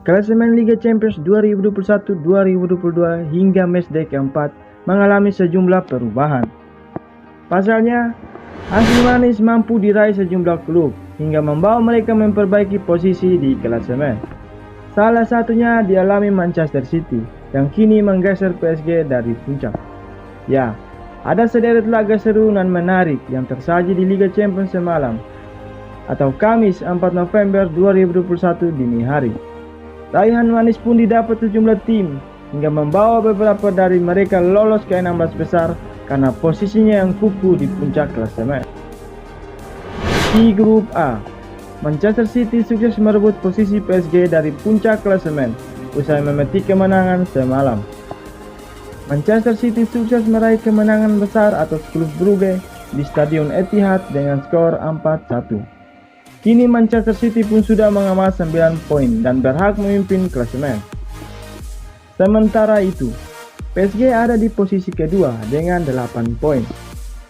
Klasemen Liga Champions 2021-2022 hingga matchday keempat mengalami sejumlah perubahan. Pasalnya, hasil manis mampu diraih sejumlah klub hingga membawa mereka memperbaiki posisi di klasemen. Salah satunya dialami Manchester City yang kini menggeser PSG dari puncak. Ya, ada sederet laga seru dan menarik yang tersaji di Liga Champions semalam atau Kamis 4 November 2021 dini hari. Raihan manis pun didapat sejumlah tim hingga membawa beberapa dari mereka lolos ke 16 besar karena posisinya yang kukuh di puncak klasemen. Di grup A, Manchester City sukses merebut posisi PSG dari puncak klasemen usai memetik kemenangan semalam. Manchester City sukses meraih kemenangan besar atas klub Brugge di Stadion Etihad dengan skor 4-1. Kini Manchester City pun sudah mengemas 9 poin dan berhak memimpin klasemen. Sementara itu, PSG ada di posisi kedua dengan 8 poin.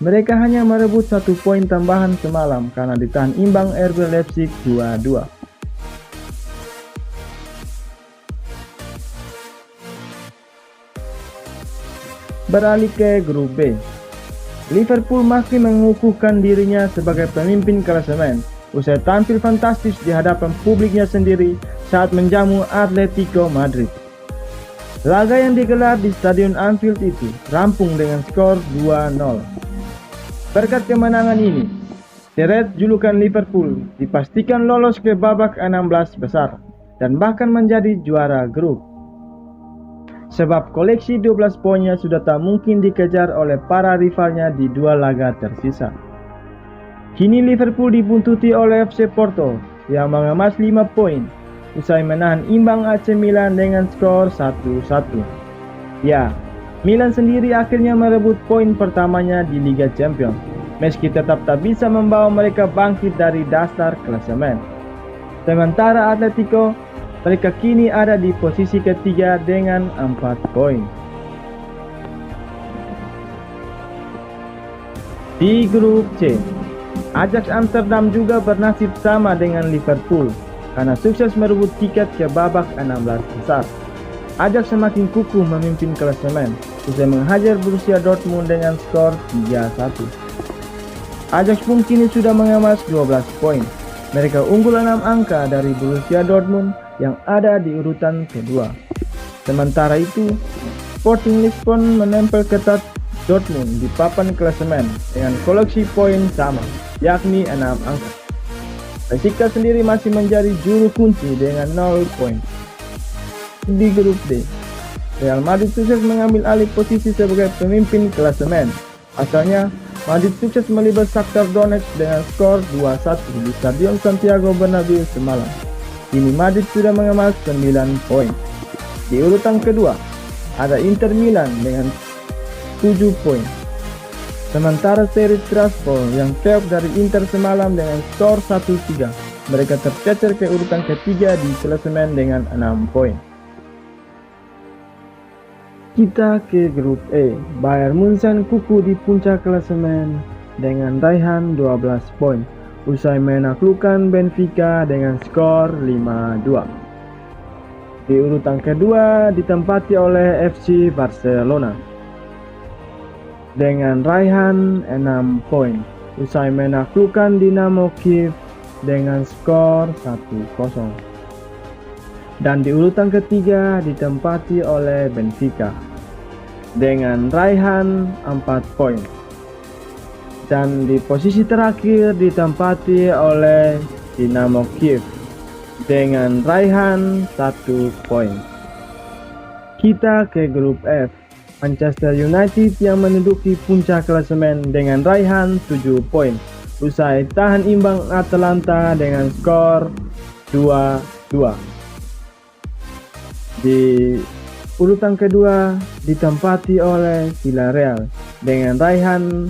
Mereka hanya merebut 1 poin tambahan semalam karena ditahan imbang RB Leipzig 2-2. Beralih ke grup B, Liverpool masih mengukuhkan dirinya sebagai pemimpin klasemen usai tampil fantastis di hadapan publiknya sendiri saat menjamu Atletico Madrid. Laga yang digelar di Stadion Anfield itu rampung dengan skor 2-0. Berkat kemenangan ini, seret julukan Liverpool dipastikan lolos ke babak 16 besar dan bahkan menjadi juara grup. Sebab koleksi 12 poinnya sudah tak mungkin dikejar oleh para rivalnya di dua laga tersisa. Kini Liverpool dibuntuti oleh FC Porto yang mengemas 5 poin usai menahan imbang AC Milan dengan skor 1-1. Ya, Milan sendiri akhirnya merebut poin pertamanya di Liga Champions, meski tetap tak bisa membawa mereka bangkit dari dasar klasemen. Sementara Atletico, mereka kini ada di posisi ketiga dengan 4 poin. Di grup C, Ajax Amsterdam juga bernasib sama dengan Liverpool karena sukses merebut tiket ke babak 16 besar. Ajax semakin kukuh memimpin klasemen usai menghajar Borussia Dortmund dengan skor 3-1. Ajax pun kini sudah mengemas 12 poin. Mereka unggul 6 angka dari Borussia Dortmund yang ada di urutan kedua. Sementara itu, Sporting Lisbon menempel ketat Dortmund di papan klasemen dengan koleksi poin sama, yakni 6 angka. Besiktas sendiri masih menjadi juru kunci dengan 0 poin. Di grup D, Real Madrid sukses mengambil alih posisi sebagai pemimpin klasemen. Asalnya, Madrid sukses melibas Shakhtar Donetsk dengan skor 2-1 di Stadion Santiago Bernabeu semalam. Kini Madrid sudah mengemas 9 poin. Di urutan kedua, ada Inter Milan dengan 7 poin. Sementara seri Strasbourg yang keok dari Inter semalam dengan skor 1-3. Mereka tercecer ke urutan ketiga di klasemen dengan 6 poin. Kita ke grup E. Bayern Munchen kukuh di puncak klasemen dengan raihan 12 poin usai menaklukkan Benfica dengan skor 5-2. Di urutan kedua ditempati oleh FC Barcelona dengan raihan 6 poin usai menaklukkan Dinamo Kiev dengan skor 1-0. Dan di urutan ketiga ditempati oleh Benfica dengan raihan 4 poin. Dan di posisi terakhir ditempati oleh Dinamo Kiev dengan raihan 1 poin. Kita ke grup F. Manchester United yang menduduki puncak klasemen dengan raihan 7 poin usai tahan imbang Atalanta dengan skor 2-2. Di urutan kedua ditempati oleh Villarreal dengan raihan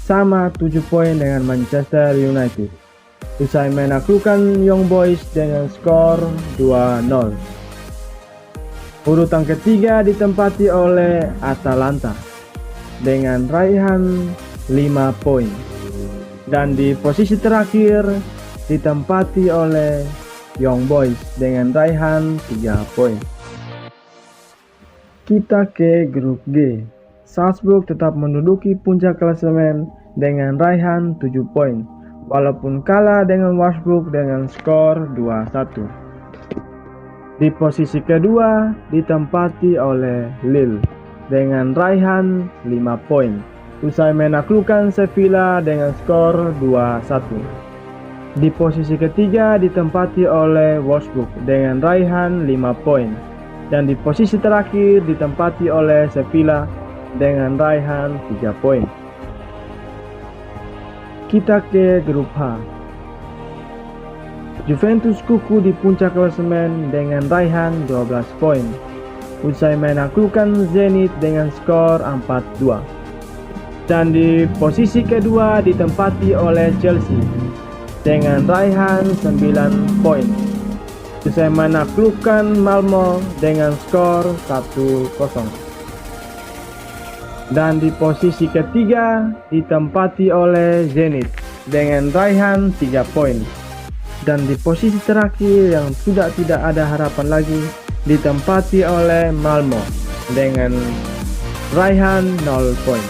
sama 7 poin dengan Manchester United usai menaklukkan Young Boys dengan skor 2-0. Urutan ketiga ditempati oleh Atalanta dengan raihan 5 poin. Dan di posisi terakhir ditempati oleh Young Boys dengan raihan 3 poin. Kita ke grup G. Salzburg tetap menduduki puncak klasemen dengan raihan 7 poin, walaupun kalah dengan Wolfsburg dengan skor 2-1. Di posisi kedua ditempati oleh Lille dengan raihan 5 poin, usai menaklukkan Sevilla dengan skor 2-1. Di posisi ketiga ditempati oleh Wolfsburg dengan raihan 5 poin, dan di posisi terakhir ditempati oleh Sevilla dengan raihan 3 poin. Kita ke grup H. Juventus kukuh di puncak klasemen dengan raihan 12 poin, usai menaklukkan Zenit dengan skor 4-2. Dan di posisi kedua ditempati oleh Chelsea dengan raihan 9 poin, usai menaklukkan Malmo dengan skor 1-0. Dan di posisi ketiga ditempati oleh Zenit dengan raihan 3 poin. Dan di posisi terakhir yang sudah tidak ada harapan lagi ditempati oleh Malmo dengan raihan 0 poin.